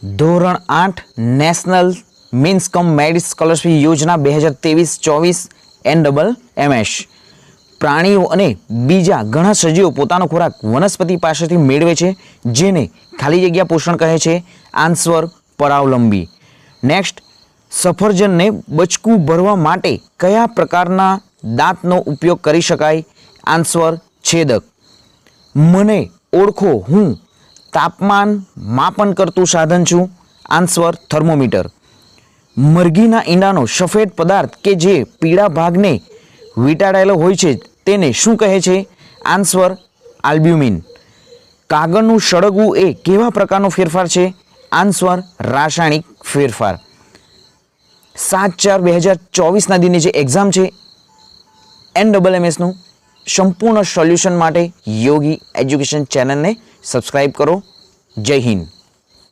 ધોરણ 8 national means કમ merit scholarship યોજના 2023-24 NMMS પ્રાણીઓ અને બીજા ઘણા સજીવો પોતાનો ખોરાક વનસ્પતિ પાસેથી મેળવે છે, જેને ખાલી જગ્યા પોષણ કહે છે. આન્સર પરાવલંબી. નેક્સ્ટ, સફરજનને બચકું ભરવા માટે કયા પ્રકારના દાંતનો ઉપયોગ કરી શકાય? આન્સર છેદક. મને ઓળખો, હું તાપમાન માપન કરતું સાધન છું. Answer thermometer. મરઘીના ઈંડાનો સફેદ પદાર્થ કે જે પીળા ભાગને વીંટાળેલો હોય છે તેને શું કહે છે? Answer albumin. કાગળનું સળગવું એ કેવા પ્રકારનો ફેરફાર છે? આન્સર રાસાયણિક ફેરફાર. 7/4/2024ના દિને જે એક્ઝામ છે NMMSનું સંપૂર્ણ સોલ્યુશન માટે યોગી એજ્યુકેશન ચેનલને સબસ્ક્રાઈબ કરો. જય હિન્દ.